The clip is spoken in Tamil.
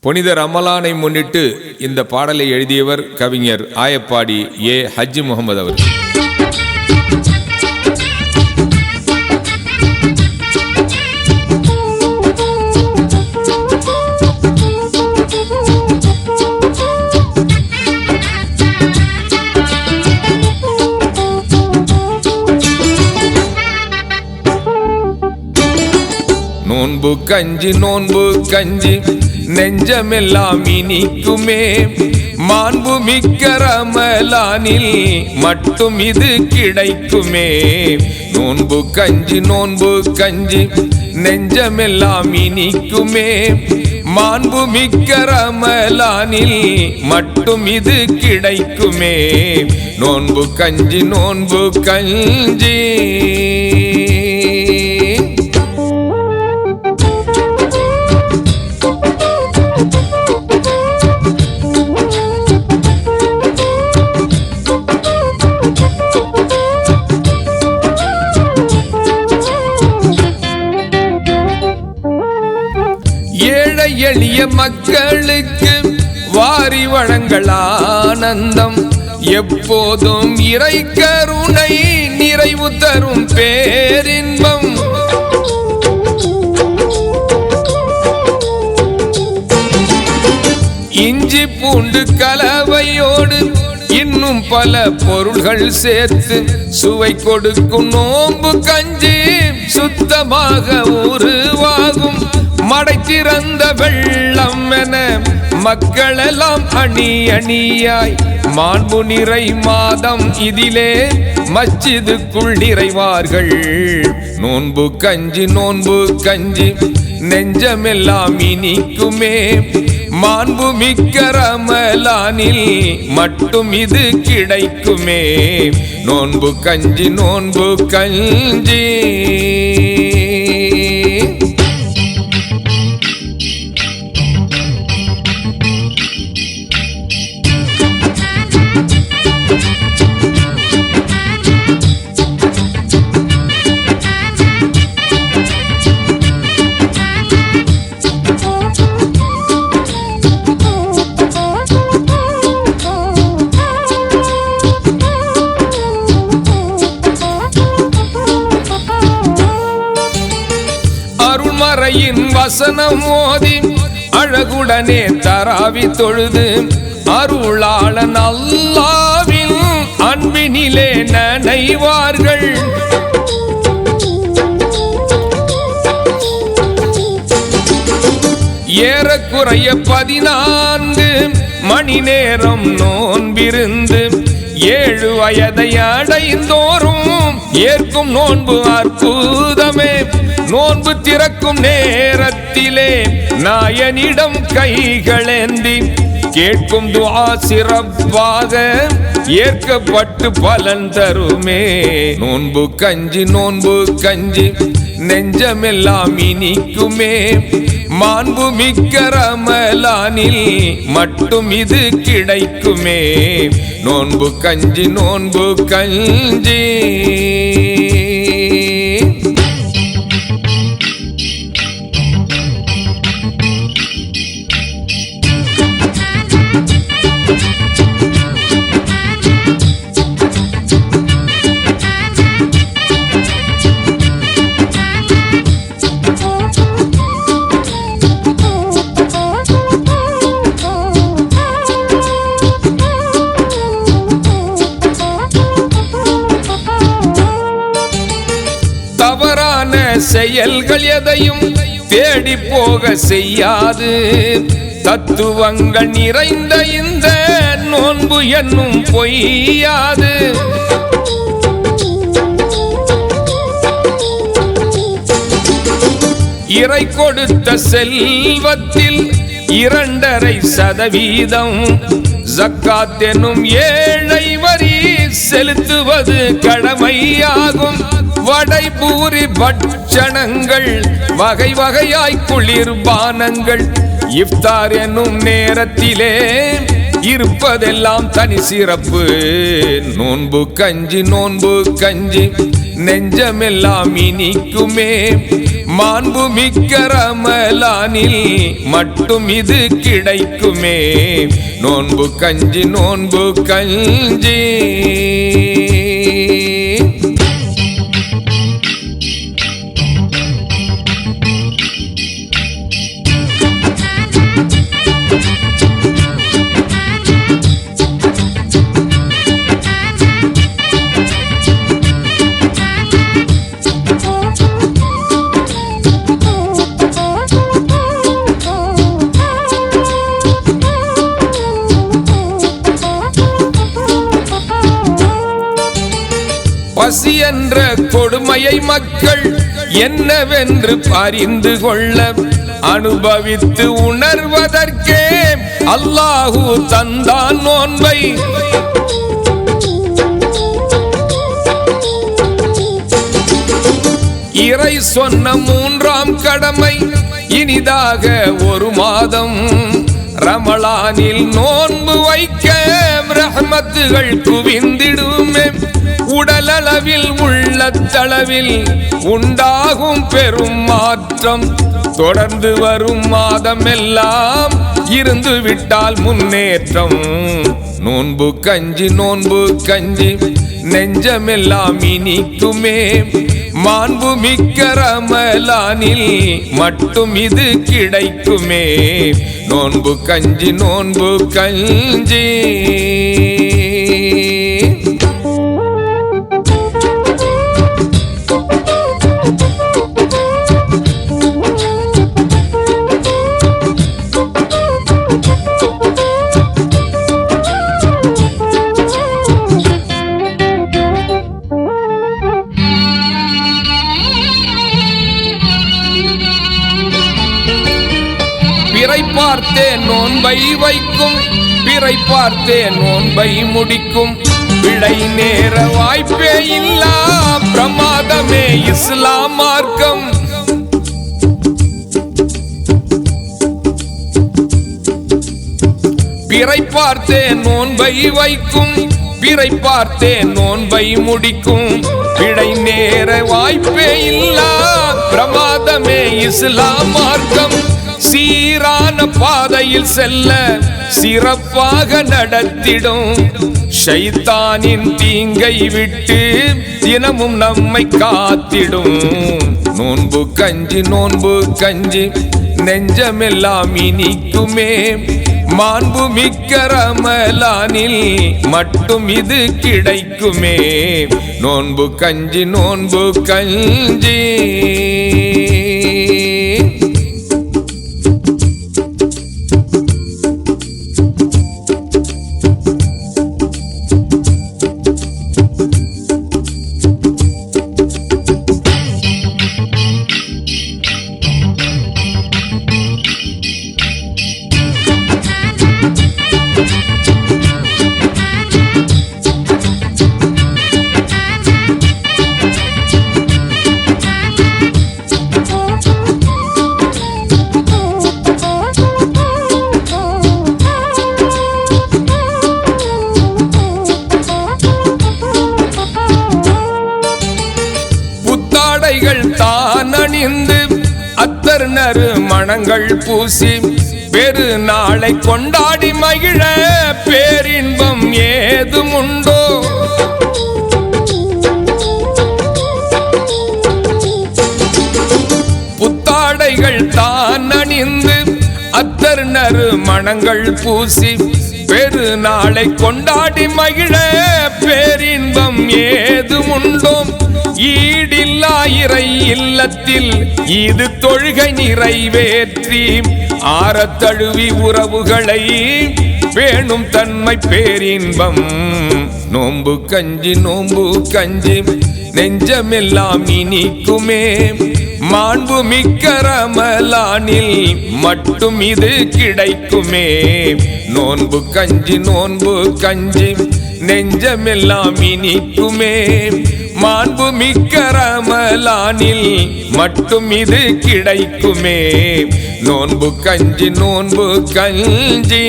புனித ரமலானை முன்னிட்டு இந்த பாடலை எழுதியவர் கவிஞர் ஆயப்பாடி ஏ ஹஜ்ஜி முகமது அவர். நோன்பு கஞ்சி நோன்பு கஞ்சி நெஞ்சமெல்லாம் இனிக்குமே, மாண்பு மிக்க ரமலானில் மட்டும் இது கிடைக்குமே. நோன்பு கஞ்சி நோன்பு கஞ்சி நெஞ்சமெல்லாம் இனிக்குமே, மாண்பு மிக்க ரமலானில் மட்டும் இது கிடைக்குமே. நோன்பு கஞ்சி நோன்பு கஞ்சி. ஏழை எளிய மக்களுக்கு வாரி வழங்கல் ஆனந்தம், எப்போதும் இறை கருணை நிறைவு தரும் பேரின்பம். இஞ்சி பூண்டு கலவையோடு இன்னும் பல பொருள்கள் சேர்த்து சுவை கொடுக்கும் நோன்பு கஞ்சி சுத்தமாக உருவாகும். மடை திறந்த வெள்ளம் என மக்களெல்லாம் அணி அணியாய் மாண்பு நிறை மாதம் இதிலே மஸ்ஜிதுக்குள் நிறைவார்கள். நோன்பு கஞ்சி நோன்பு கஞ்சி நெஞ்சமெல்லாம் இனிக்குமே, மாண்பு மிக்க ரமலானில் மட்டும் இது கிடைக்குமே. நோன்பு கஞ்சி நோன்பு கஞ்சி. அருள்மறையின் வசனம் ஓதி அழகுடனே தராவி தொழுது அருளாளன் அல்லாவின் அன்பினிலே நனைவார்கள். ஏறக்குறைய 14 மணி நேரம் நோன்பிருந்து 7 வயதை அடைந்தோறும் ஏற்கும் நோன்பு அற்புதமே. நோன்பு திறக்கும் நேரத்திலே நாயனிடம் கைகளேந்தி கேட்கும் துஆ சிறப்பாக ஏற்கப்பட்டு பலன் தருமே. நோன்பு கஞ்சி நோன்பு கஞ்சி நெஞ்சமெல்லாம் இனிக்குமே, மாண்பு மிக்க ரமலானில் மட்டும் இது கிடைக்குமே. நோன்பு கஞ்சி நோன்பு கஞ்சி. தவறான செயல்கள் எதையும் தேடி போக செய்யாது. தத்துவங்கள் நிறைந்த இந்த நோன்பு என்னும் பொய்யாது. இறை கொடுத்த செல்வத்தில் 2.5% ஜக்காத் எனும் ஏழை வரி செலுத்துவது கடமையாகும். வடை பூரி பட்சணங்கள் வகை வகையாய் குளிர்பானங்கள் இஃப்தார் என்னும் நேரத்திலே இருப்பதெல்லாம் தனி சிறப்பு. நோன்பு கஞ்சி நோன்பு கஞ்சி நெஞ்சமெல்லாம் இனிக்குமே, மாண்பு மிக்க ரமலானில் மட்டும் இது கிடைக்குமே. நோன்பு கஞ்சி நோன்பு கஞ்சி. பசி என்ற கொடுமையை மக்கள் என்னவென்று அறிந்து கொள்ள அனுபவித்து உணர்வதற்கே அல்லாஹு தந்தான் நோன்பை. இறை சொன்ன மூன்றாம் கடமை இனிதாக ஒரு மாதம் ரமலானில் நோன்பு வைக்க ரஹ்மத்துகள் குவிந்திடுமே. உடலளவில் உள்ளத்தளவில் உண்டாகும் பெரும் மாற்றம் தொடர்ந்து வரும் மாதமெல்லாம் இருந்து விட்டால் முன்னேற்றம். நோன்பு கஞ்சி நோன்பு கஞ்சி நெஞ்சமெல்லாம் இனிக்குமே. மாண்பு மிக்க ரமலானில் மட்டும் இது கிடைக்குமே. நோன்பு கஞ்சி நோன்பு கஞ்சி. பிறை பார்த்தே நோன்பை வைக்கும், பிறை பார்த்தே நோன்பை முடிக்கும். விடை நேர வாய்ப்பே இல்லா பிரமாதமே இஸ்லாம் மார்க்கம். பிறை பார்த்தே நோன்பை வைக்கும், பிறை பார்த்தே நோன்பை முடிக்கும். விடை நேர வாய்ப்பே இல்லா பிரமாதமே இஸ்லாம் மார்க்கம். சீரான பாதையில் செல்ல சிறப்பாக நடத்திடும். ஷைத்தானின் தீங்கை விட்டு தினமும் நம்மை காத்திடும். நோன்பு கஞ்சி நோன்பு கஞ்சி நெஞ்சமெல்லாம் இனிக்குமே. மாண்பு மிக்க ரமலானில் மட்டும் இது கிடைக்குமே. நோன்பு கஞ்சி நோன்பு கஞ்சி. தான் அணிந்து அத்தர் நறு மணங்கள் பூசி பெரு நாளை கொண்டாடி மகிழ பேரின்பம் ஏதும் உண்டோ. புத்தாடைகள் தான் அணிந்து அத்தர் நறு மணங்கள் பூசி பெரு நாளை கொண்டாடி மகிழ பேரின்பம் ஏதும் உண்டோ. ஈடில்லா இறை இல்லத்தில் இது தொழுகை நிறைவேற்றி ஆரத்தழுவி உறவுகளை வேணும் தன்மை பேரின்பம். நோன்பு கஞ்சி நோன்பு கஞ்சி நெஞ்சமெல்லாம் இனிக்குமே. மாண்பு மிக்க ரமலானில் மட்டும் இது கிடைக்குமே. நோன்பு கஞ்சி நோன்பு கஞ்சி நெஞ்சமெல்லாம் இனிக்குமே. மாண்பு மிக்க ரமலானில் மட்டும் இது கிடைக்குமே. நோன்பு கஞ்சி நோன்பு கஞ்சி.